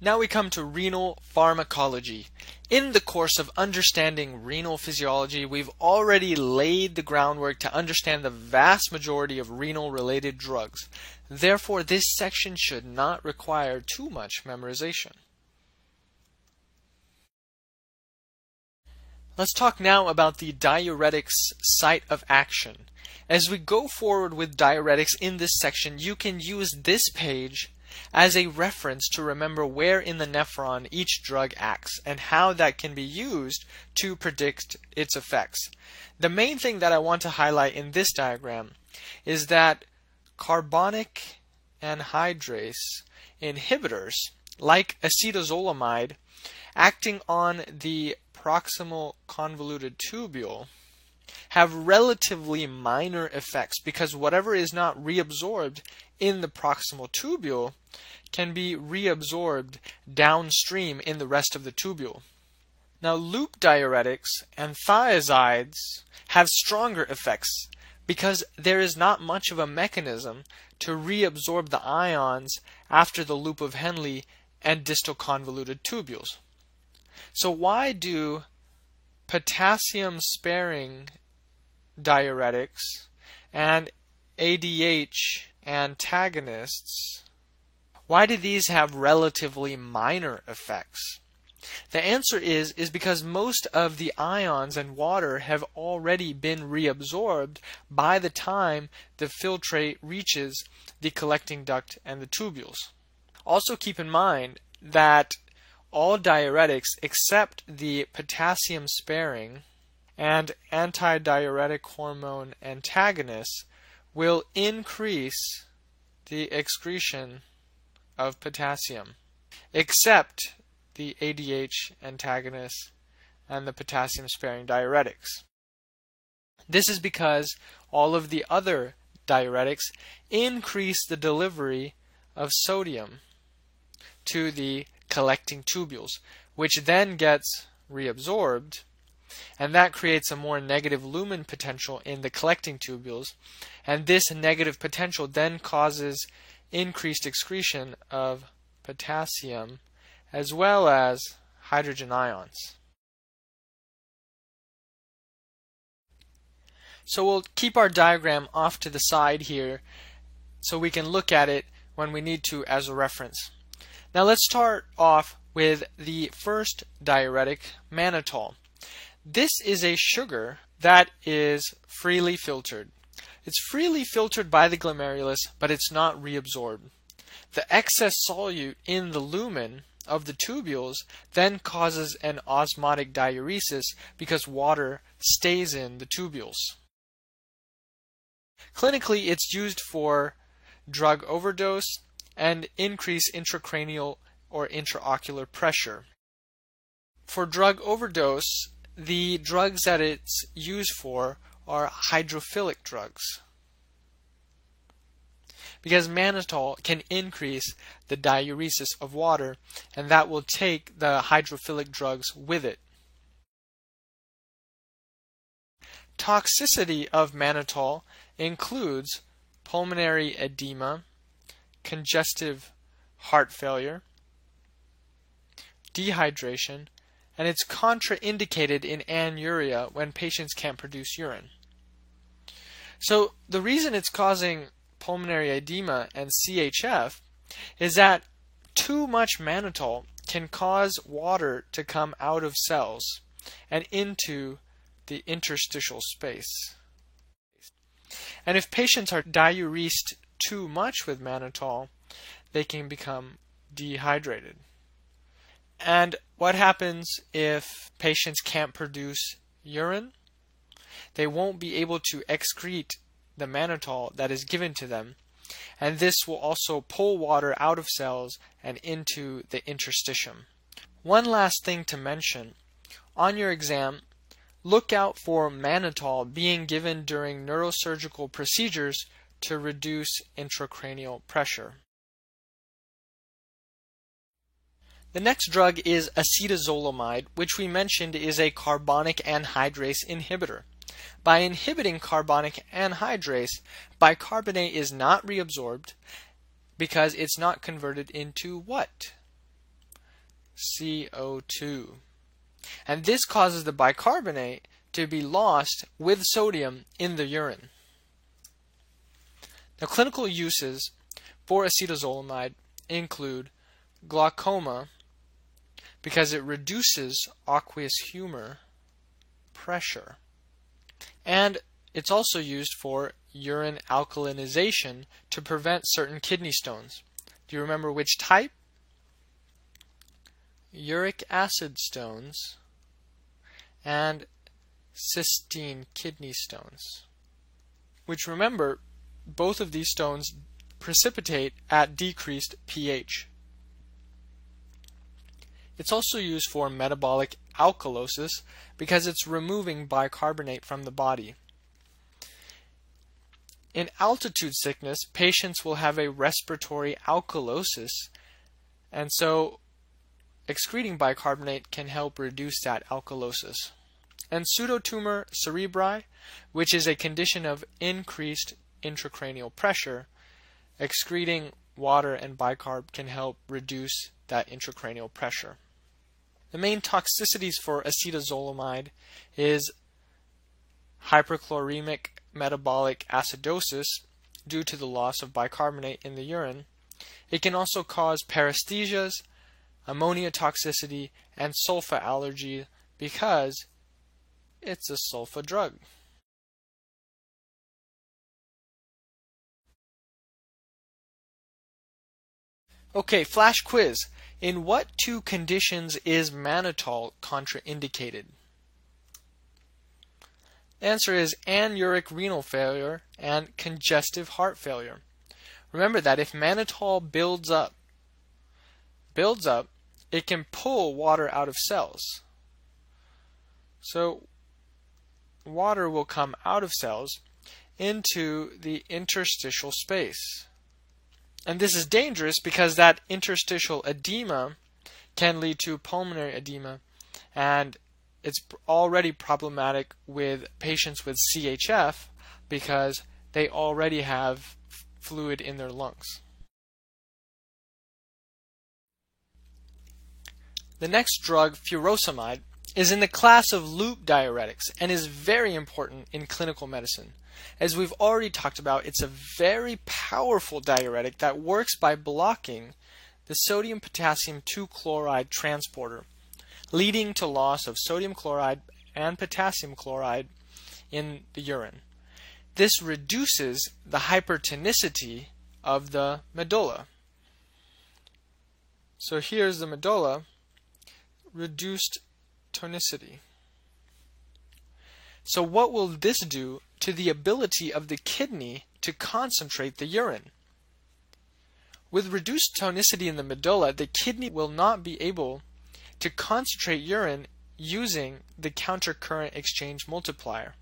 Now we come to renal pharmacology. In the course of understanding renal physiology, we've already laid the groundwork to understand the vast majority of renal-related drugs. Therefore, this section should not require too much memorization. Let's talk now about the diuretics site of action. As we go forward with diuretics in this section, you can use this page as a reference to remember where in the nephron each drug acts and how that can be used to predict its effects. The main thing that I want to highlight in this diagram is that carbonic anhydrase inhibitors, like acetazolamide, acting on the proximal convoluted tubule, have relatively minor effects because whatever is not reabsorbed in the proximal tubule can be reabsorbed downstream in the rest of the tubule. Now, loop diuretics and thiazides have stronger effects because there is not much of a mechanism to reabsorb the ions after the loop of Henle and distal convoluted tubules. So why do potassium-sparing diuretics and ADH antagonists, why do these have relatively minor effects? The answer is because most of the ions and water have already been reabsorbed by the time the filtrate reaches the collecting duct and the tubules. Also keep in mind that all diuretics except the potassium-sparing and antidiuretic hormone antagonists will increase the excretion of potassium, except the ADH antagonists and the potassium-sparing diuretics. This is because all of the other diuretics increase the delivery of sodium to the collecting tubules, which then gets reabsorbed, and that creates a more negative lumen potential in the collecting tubules, and this negative potential then causes increased excretion of potassium as well as hydrogen ions. So we'll keep our diagram off to the side here so we can look at it when we need to as a reference. Now let's start off with the first diuretic, mannitol. This is a sugar that is freely filtered. It's freely filtered by the glomerulus, but it's not reabsorbed. The excess solute in the lumen of the tubules then causes an osmotic diuresis because water stays in the tubules. Clinically, it's used for drug overdose and increase intracranial or intraocular pressure. For drug overdose, the drugs that it's used for are hydrophilic drugs, because mannitol can increase the diuresis of water, and that will take the hydrophilic drugs with it. Toxicity of mannitol includes pulmonary edema, congestive heart failure, dehydration, and it's contraindicated in anuria when patients can't produce urine. So the reason it's causing pulmonary edema and CHF is that too much mannitol can cause water to come out of cells and into the interstitial space. And if patients are diuresed too much with mannitol, they can become dehydrated. And what happens if patients can't produce urine? They won't be able to excrete the mannitol that is given to them, and this will also pull water out of cells and into the interstitium. One last thing to mention, on your exam, look out for mannitol being given during neurosurgical procedures to reduce intracranial pressure. The next drug is acetazolamide, which we mentioned is a carbonic anhydrase inhibitor. By inhibiting carbonic anhydrase, bicarbonate is not reabsorbed because it's not converted into what? CO2. And this causes the bicarbonate to be lost with sodium in the urine. Now, clinical uses for acetazolamide include glaucoma, because it reduces aqueous humor pressure. And it's also used for urine alkalinization to prevent certain kidney stones. Do you remember which type? Uric acid stones and cystine kidney stones, which, remember, both of these stones precipitate at decreased pH. It's also used for metabolic alkalosis because it's removing bicarbonate from the body. In altitude sickness, patients will have a respiratory alkalosis, and so excreting bicarbonate can help reduce that alkalosis. And pseudotumor cerebri, which is a condition of increased intracranial pressure, excreting water and bicarb can help reduce that intracranial pressure. The main toxicities for acetazolamide is hyperchloremic metabolic acidosis due to the loss of bicarbonate in the urine. It can also cause paresthesias, ammonia toxicity, and sulfa allergy because it's a sulfa drug. Okay, flash quiz. In what two conditions is mannitol contraindicated? The answer is anuric renal failure and congestive heart failure. Remember that if mannitol builds up, it can pull water out of cells. So water will come out of cells into the interstitial space. And this is dangerous because that interstitial edema can lead to pulmonary edema, and it's already problematic with patients with CHF because they already have fluid in their lungs. The next drug, furosemide, is in the class of loop diuretics and is very important in clinical medicine. As we've already talked about, it's a very powerful diuretic that works by blocking the sodium-potassium 2-chloride transporter, leading to loss of sodium chloride and potassium chloride in the urine. This reduces the hypertonicity of the medulla. So here's the medulla, reduced tonicity. So what will this do to the ability of the kidney to concentrate the urine? With reduced tonicity in the medulla, the kidney will not be able to concentrate urine using the countercurrent exchange multiplier,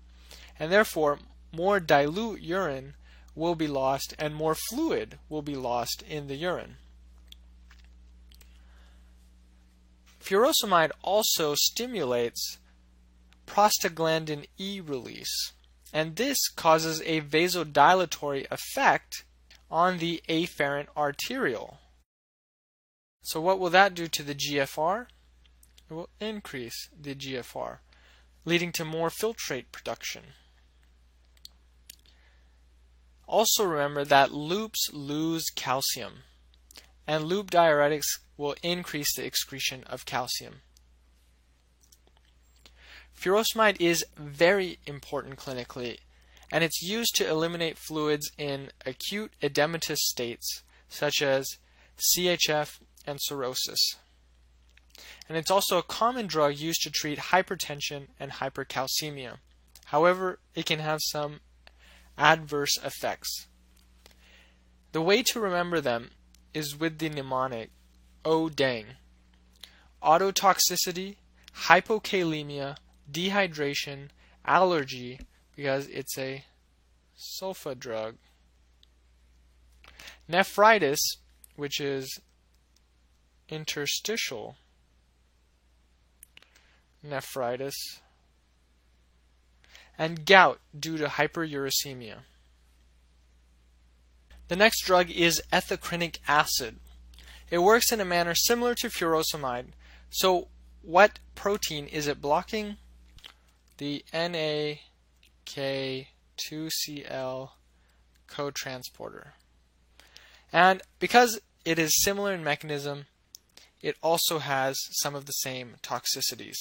and therefore more dilute urine will be lost and more fluid will be lost in the urine. Furosemide also stimulates prostaglandin E release, and this causes a vasodilatory effect on the afferent arteriole. So what will that do to the GFR? It will increase the GFR, leading to more filtrate production. Also remember that loops lose calcium, and loop diuretics will increase the excretion of calcium. Furosemide is very important clinically, and it's used to eliminate fluids in acute edematous states such as CHF and cirrhosis. And it's also a common drug used to treat hypertension and hypercalcemia. However, it can have some adverse effects. The way to remember them is with the mnemonic ODANG: ototoxicity, hypokalemia, dehydration, allergy, because it's a sulfa drug, nephritis, which is interstitial nephritis, and gout due to hyperuricemia. The next drug is ethacrynic acid. It works in a manner similar to furosemide, So what protein is it blocking? The NAK2Cl cotransporter. And because it is similar in mechanism, it also has some of the same toxicities.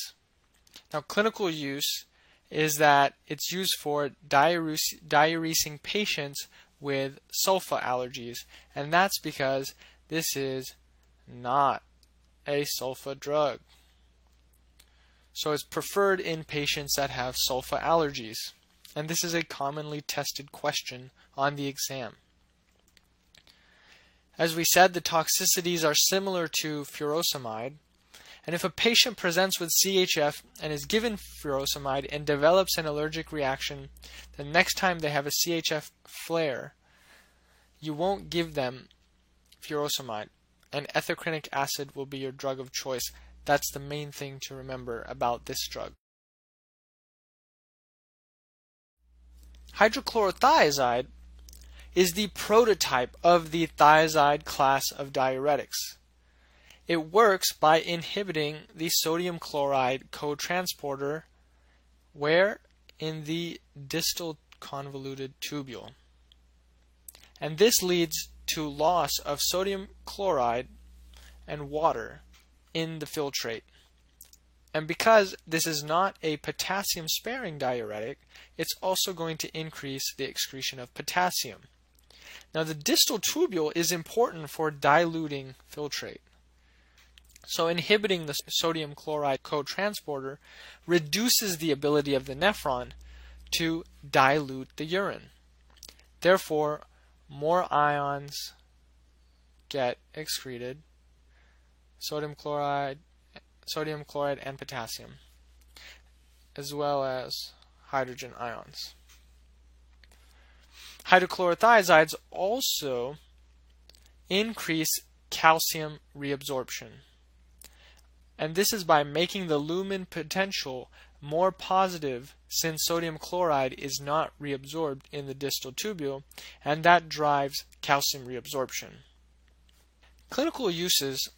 Now, clinical use is that it's used for diuresing patients with sulfa allergies, and that's because this is not a sulfa drug. So it's preferred in patients that have sulfa allergies, and this is a commonly tested question on the exam. As we said, the toxicities are similar to furosemide, and if a patient presents with CHF and is given furosemide and develops an allergic reaction, the next time they have a CHF flare, you won't give them furosemide, and ethacrynic acid will be your drug of choice. That's the main thing to remember about this drug. Hydrochlorothiazide is the prototype of the thiazide class of diuretics. It works by inhibiting the sodium chloride cotransporter where? In the distal convoluted tubule. And this leads to loss of sodium chloride and water in the filtrate. And because this is not a potassium-sparing diuretic, it's also going to increase the excretion of potassium. Now, the distal tubule is important for diluting filtrate. So inhibiting the sodium chloride cotransporter reduces the ability of the nephron to dilute the urine. Therefore, more ions get excreted, sodium chloride and potassium, as well as hydrogen ions. Hydrochlorothiazides also increase calcium reabsorption. And this is by making the lumen potential more positive, since sodium chloride is not reabsorbed in the distal tubule, and that drives calcium reabsorption. Clinical uses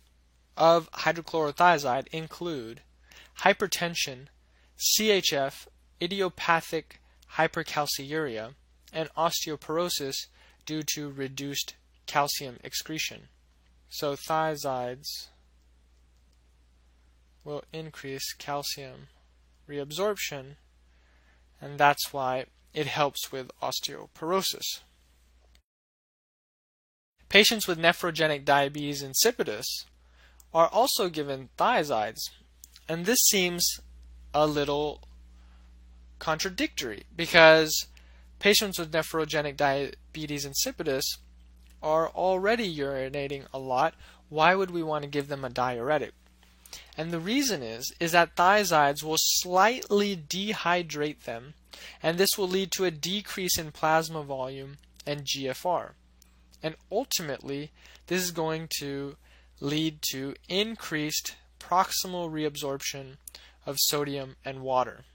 of hydrochlorothiazide include hypertension, CHF, idiopathic hypercalciuria, and osteoporosis due to reduced calcium excretion. So thiazides will increase calcium reabsorption, and that's why it helps with osteoporosis. Patients with nephrogenic diabetes insipidus are also given thiazides, and this seems a little contradictory because patients with nephrogenic diabetes insipidus are already urinating a lot. Why would we want to give them a diuretic? And the reason is that thiazides will slightly dehydrate them, and this will lead to a decrease in plasma volume and GFR. And ultimately, this is going to lead to increased proximal reabsorption of sodium and water.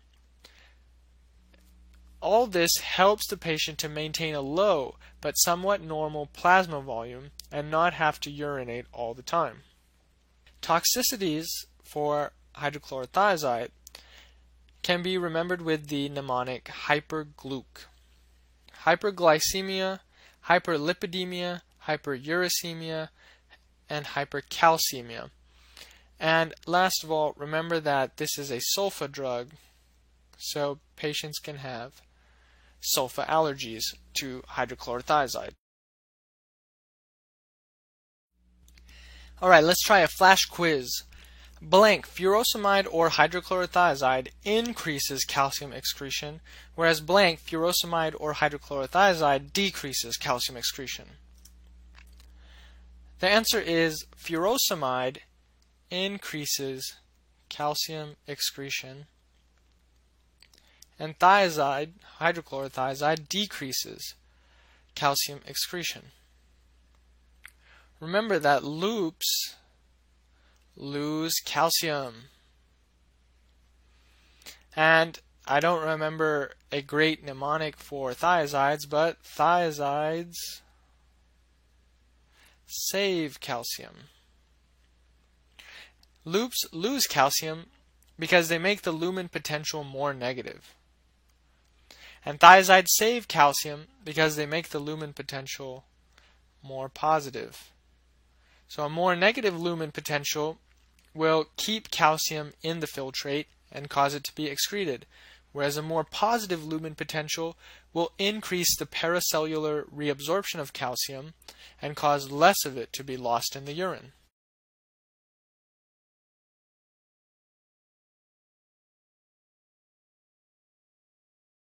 All this helps the patient to maintain a low but somewhat normal plasma volume and not have to urinate all the time. Toxicities for hydrochlorothiazide can be remembered with the mnemonic hypergluc. Hyperglycemia, hyperlipidemia, hyperuricemia, and hypercalcemia. And last of all, remember that this is a sulfa drug, so patients can have sulfa allergies to hydrochlorothiazide. Alright, let's try a flash quiz. Blank, furosemide or hydrochlorothiazide increases calcium excretion, whereas blank, furosemide or hydrochlorothiazide decreases calcium excretion. The answer is furosemide increases calcium excretion, and thiazide, hydrochlorothiazide, decreases calcium excretion. Remember that loops lose calcium. And I don't remember a great mnemonic for thiazides, but thiazides save calcium. Loops lose calcium because they make the lumen potential more negative. And thiazides save calcium because they make the lumen potential more positive. So a more negative lumen potential will keep calcium in the filtrate and cause it to be excreted, whereas a more positive lumen potential will increase the paracellular reabsorption of calcium and cause less of it to be lost in the urine.